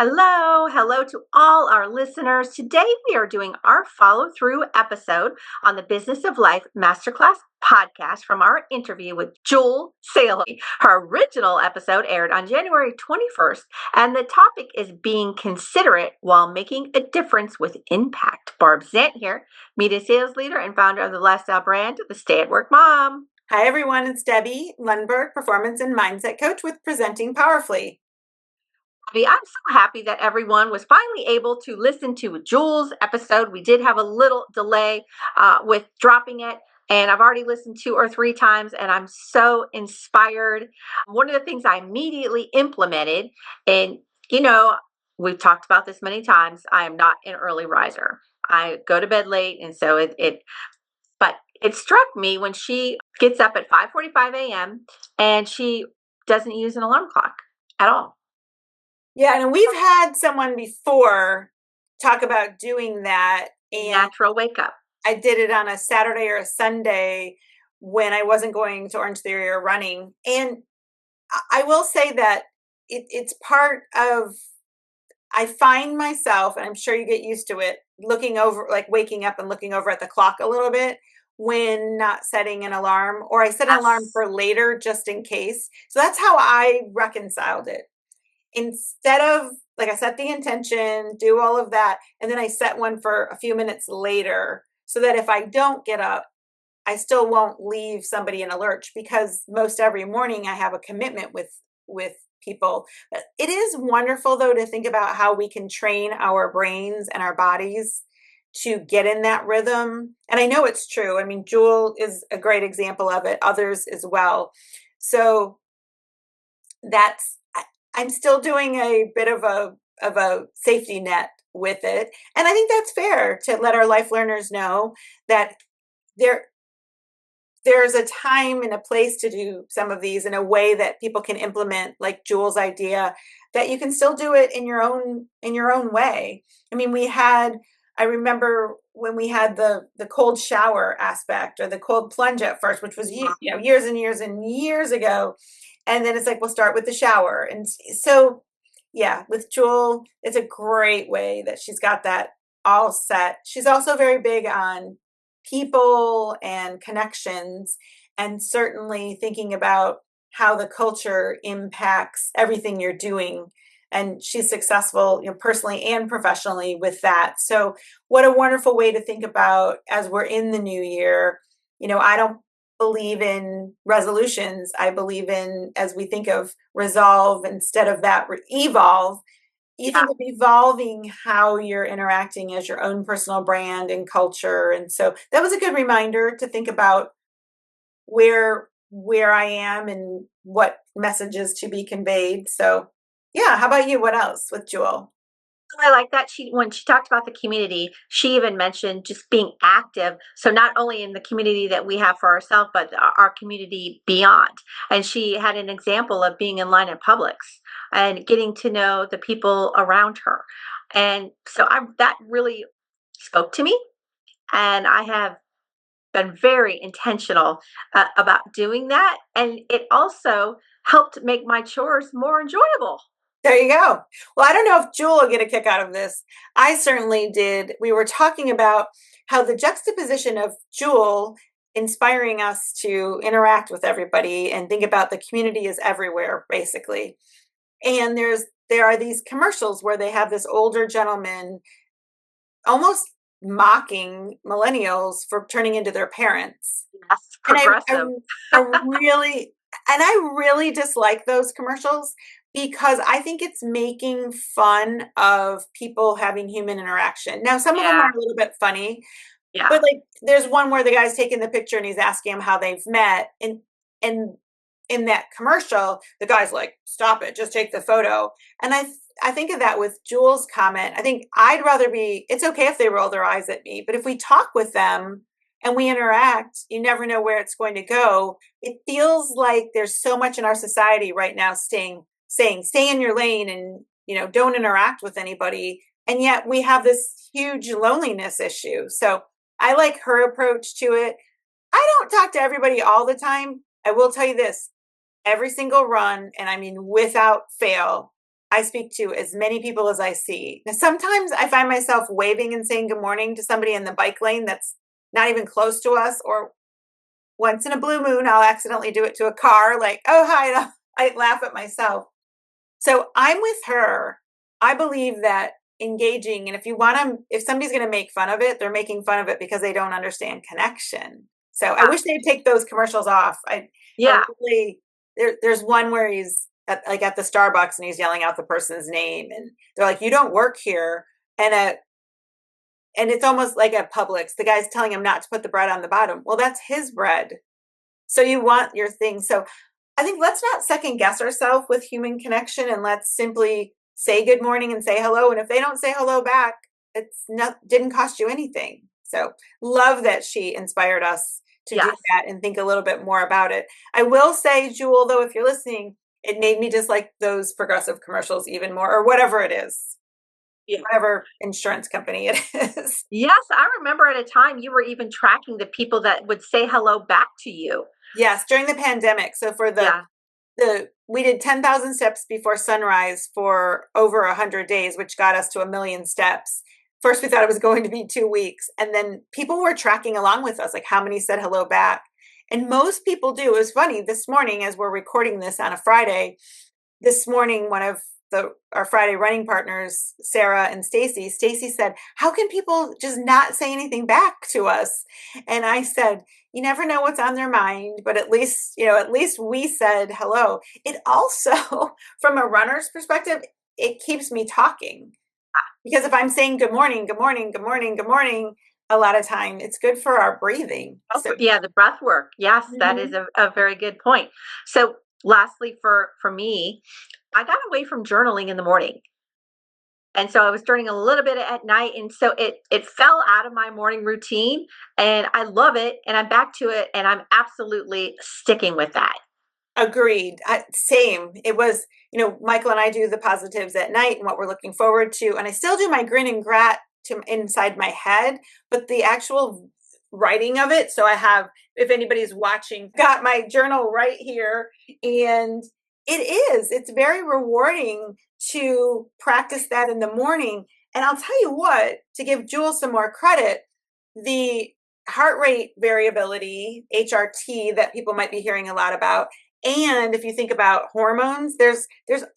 Hello to all our listeners. Today we are doing our follow through episode on the Business of Life Masterclass podcast from our interview with Jule Salem. Her original episode aired on January 21st, and the topic is being considerate while making a difference with impact. Barb Zant here, media sales leader and founder of the lifestyle brand, The Stay at Work Mom. Hi, everyone. It's Debbie Lundberg, performance and mindset coach with Presenting Powerfully. I'm so happy that everyone was finally able to listen to Jule's episode. We did have a little delay with dropping it, and I've already listened 2 or 3 times, and I'm so inspired. One of the things I immediately implemented, and we've talked about this many times, I am not an early riser. I go to bed late, and so but it struck me when she gets up at 5:45 a.m. and she doesn't use an alarm clock at all. Yeah, and we've had someone before talk about doing that. And natural wake up. I did it on a Saturday or a Sunday when I wasn't going to Orange Theory or running. And I will say that it's part of, I find myself, and I'm sure you get used to it, looking over, like waking up and looking over at the clock a little bit when not setting an alarm, or I set an alarm for later just in case. So that's how I reconciled it. Instead of, like, I set the intention, do all of that, and then I set one for a few minutes later so that if I don't get up, I still won't leave somebody in a lurch, because most every morning I have a commitment with people. But it is wonderful, though, to think about how we can train our brains and our bodies to get in that rhythm. And I know it's true. I mean, Jule is a great example of it, others as well. So I'm still doing a bit of a safety net with it. And I think that's fair to let our life learners know that there's a time and a place to do some of these in a way that people can implement, like Jule's idea, that you can still do it in your own way. I mean, I remember when we had the cold shower aspect, or the cold plunge at first, which was years and years and years ago. And then it's like, we'll start with the shower. And so, yeah, with Jule, it's a great way that she's got that all set. She's also very big on people and connections, and certainly thinking about how the culture impacts everything you're doing. And she's successful, personally and professionally with that. So what a wonderful way to think about as we're in the new year. I don't believe in resolutions. I believe in, as we think of resolve instead of that evolve, you think of evolving how you're interacting as your own personal brand and culture. And so that was a good reminder to think about where I am and what messages to be conveyed. So yeah, how about you? What else with Jule? I like that when she talked about the community, she even mentioned just being active. So not only in the community that we have for ourselves, but our community beyond. And she had an example of being in line at Publix and getting to know the people around her. And so that really spoke to me. And I have been very intentional about doing that. And it also helped make my chores more enjoyable. There you go. Well, I don't know if Jule will get a kick out of this. I certainly did. We were talking about how the juxtaposition of Jule inspiring us to interact with everybody and think about the community is everywhere, basically. And there are these commercials where they have this older gentleman almost mocking millennials for turning into their parents. Yes, progressive. And I really dislike those commercials, because I think it's making fun of people having human interaction. Now, some of them are a little bit funny, but like there's one where the guy's taking the picture and he's asking him how they've met. And in that commercial, the guy's like, stop it, just take the photo. And I think of that with Jule's comment. I think it's okay if they roll their eyes at me, but if we talk with them and we interact, you never know where it's going to go. It feels like there's so much in our society right now saying stay in your lane and don't interact with anybody, and yet we have this huge loneliness issue. So I like her approach to it. I don't talk to everybody all the time. I will tell you this, every single run, and I mean without fail, I speak to as many people as I see. Now, sometimes I find myself waving and saying good morning to somebody in the bike lane that's not even close to us, or once in a blue moon, I'll accidentally do it to a car, like, oh, hi. I laugh at myself. So I'm with her. I believe that engaging, and if somebody's going to make fun of it, they're making fun of it because they don't understand connection. So I wish they'd take those commercials off. Yeah. There's one where he's at the Starbucks and he's yelling out the person's name, and they're like, "You don't work here," and it's almost like at Publix, the guy's telling him not to put the bread on the bottom. Well, that's his bread. So you want your thing. So I think let's not second guess ourselves with human connection, and let's simply say good morning and say hello. And if they don't say hello back, didn't cost you anything. So love that she inspired us to do Yes. that and think a little bit more about it. I will say, Jule, though, if you're listening, it made me dislike those Progressive commercials even more, or whatever it is, Yeah. whatever insurance company it is. Yes, I remember at a time you were even tracking the people that would say hello back to you. Yes, during the pandemic. So for Yeah. we did 10,000 steps before sunrise for over 100 days, which got us to 1,000,000 steps. First, we thought it was going to be 2 weeks. And then people were tracking along with us, like how many said hello back. And most people do. It was funny this morning, as we're recording this on a Friday, this morning, one of our Friday running partners, Sarah and Stacy said, "How can people just not say anything back to us?" And I said, "You never know what's on their mind, but at least we said hello." It also, from a runner's perspective, it keeps me talking, because if I'm saying good morning, good morning, good morning, good morning, a lot of time it's good for our breathing. Oh, So, yeah, the breath work. Yes, that is mhm. a very good point. So, lastly, for me, I got away from journaling in the morning. And so I was journaling a little bit at night. And so it fell out of my morning routine, and I love it. And I'm back to it. And I'm absolutely sticking with that. Agreed. Same. It was, Michael and I do the positives at night and what we're looking forward to. And I still do my grin and grat to inside my head, but the actual writing of it. So I have, if anybody's watching, got my journal right here. And it's very rewarding to practice that in the morning. And I'll tell you what, to give Jule some more credit, the heart rate variability, HRT, that people might be hearing a lot about, and if you think about hormones, there's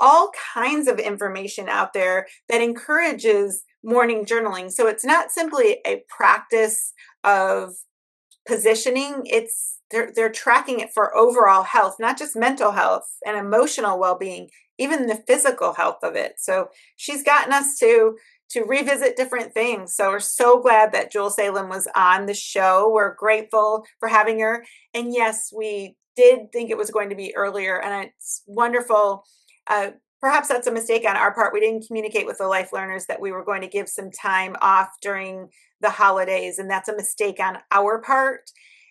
all kinds of information out there that encourages morning journaling. So it's not simply a practice of positioning, it's they're tracking it for overall health, not just mental health and emotional well-being, even the physical health of it. So she's gotten us to revisit different things. So we're so glad that Jule Salem was on the show. We're grateful for having her. And yes, we did think it was going to be earlier, and it's wonderful. Perhaps that's a mistake on our part. We didn't communicate with the life learners that we were going to give some time off during the holidays, and that's a mistake on our part.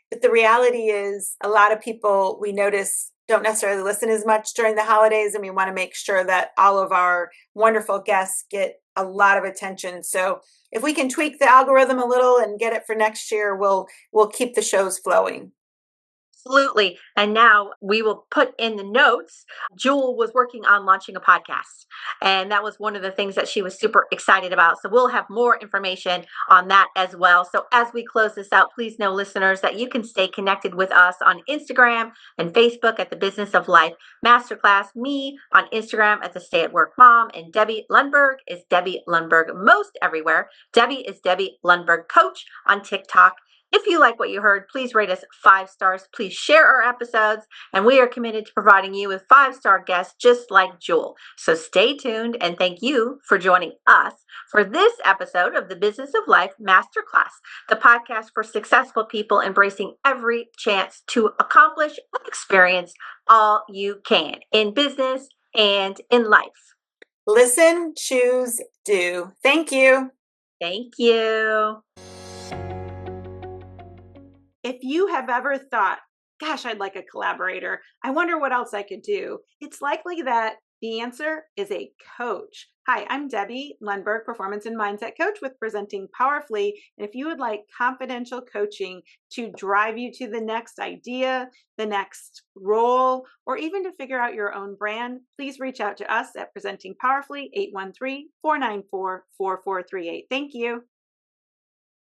But the reality is, a lot of people we notice don't necessarily listen as much during the holidays, and we want to make sure that all of our wonderful guests get a lot of attention. So if we can tweak the algorithm a little and get it for next year, we'll keep the shows flowing. Absolutely. And now we will put in the notes. Jule was working on launching a podcast, and that was one of the things that she was super excited about. So we'll have more information on that as well. So as we close this out, please know, listeners, that you can stay connected with us on Instagram and Facebook at the Business of Life Masterclass, me on Instagram at the Stay at Work Mom, and Debbie Lundberg is Debbie Lundberg most everywhere. Debbie is Debbie Lundberg Coach on TikTok. If you like what you heard, please rate us 5 stars. Please share our episodes, and we are committed to providing you with 5-star guests just like Jule. So stay tuned, and thank you for joining us for this episode of the Business of Life Masterclass, the podcast for successful people embracing every chance to accomplish and experience all you can in business and in life. Listen, choose, do. Thank you. Thank you. If you have ever thought, gosh, I'd like a collaborator, I wonder what else I could do, it's likely that The answer is a coach. Hi, I'm Debbie Lundberg, Performance and Mindset Coach with Presenting Powerfully. And if you would like confidential coaching to drive you to the next idea, the next role, or even to figure out your own brand, please reach out to us at Presenting Powerfully, 813-494-4438. Thank you.